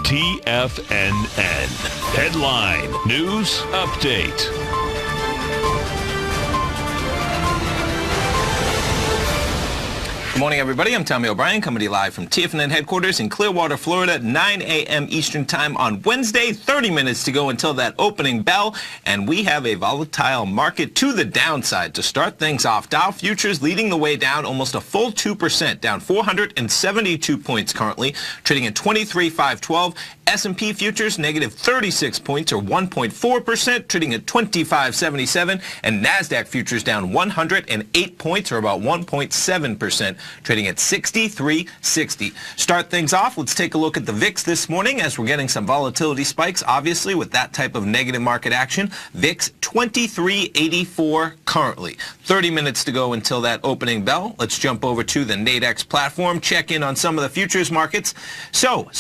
TFNN. Headline News Update. Good morning, everybody. I'm Tommy O'Brien, coming to you live from TFNN headquarters in Clearwater, Florida, 9 a.m. Eastern Time on Wednesday. 30 minutes to go until that opening bell, and we have a volatile market to the downside. To start things off, Dow futures leading the way down almost a full 2%, down 472 points currently, trading at 23,512. S&P futures negative 36 points or 1.4%, trading at 2577, and NASDAQ futures down 108 points or about 1.7%, trading at 6360. Start things off, let's take a look at the VIX this morning as we're getting some volatility spikes, obviously, with that type of negative market action. VIX 2384 currently. 30 minutes to go until that opening bell. Let's jump over to the Nadex platform, check in on some of the futures markets. So,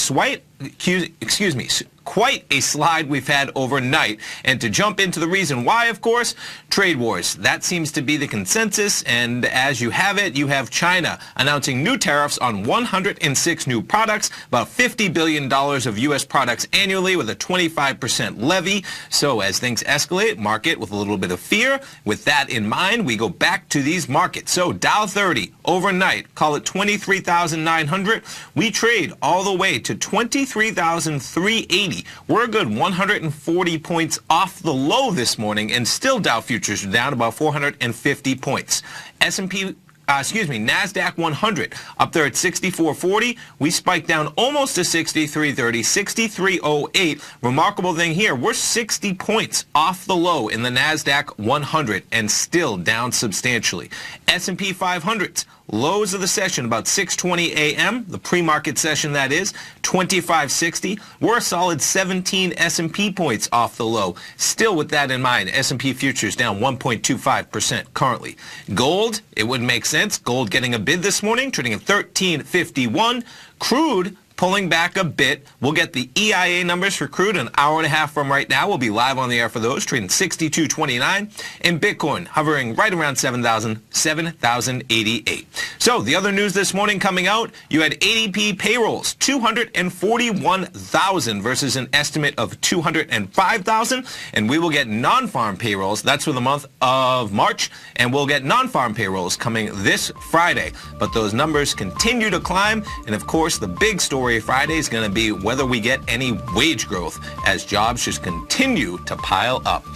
quite a slide we've had overnight. And to jump into the reason why, of course, trade wars. That seems to be the consensus. And as you have it, you have China announcing new tariffs on 106 new products, about $50 billion of U.S. products annually with a 25% levy. So as things escalate, market with a little bit of fear. With that in mind, we go back to these markets. So Dow 30 overnight, call it 23,900. We trade all the way to 23,380. We're a good 140 points off the low this morning, and still Dow futures are down about 450 points. NASDAQ 100 up there at 6440. We spiked down almost to 6330, 6308. Remarkable thing here, we're 60 points off the low in the NASDAQ 100 and still down substantially. S&P 500s. Lows of the session about 6:20 a.m., the pre-market session that is, 2560. We're a solid 17 S&P points off the low. Still with that in mind, S&P futures down 1.25% currently. Gold, it would make sense. Gold getting a bid this morning, trading at 1351. Crude pulling back a bit. We'll get the EIA numbers for crude an hour and a half from right now. We'll be live on the air for those, trading 62.29. And Bitcoin hovering right around 7,088. So the other news this morning coming out, you had ADP payrolls, 241,000 versus an estimate of 205,000. And we will get non-farm payrolls. That's for the month of March. And we'll get non-farm payrolls coming this Friday. But those numbers continue to climb. And of course, the big story Friday is going to be whether we get any wage growth as jobs just continue to pile up.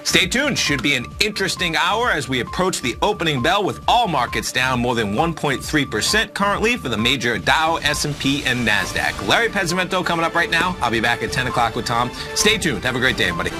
Stay tuned. Should be an interesting hour as we approach the opening bell with all markets down more than 1.3% currently for the major Dow, S&P, and NASDAQ. Larry Pezzimento coming up right now. I'll be back at 10 o'clock with Tom. Stay tuned. Have a great day, everybody.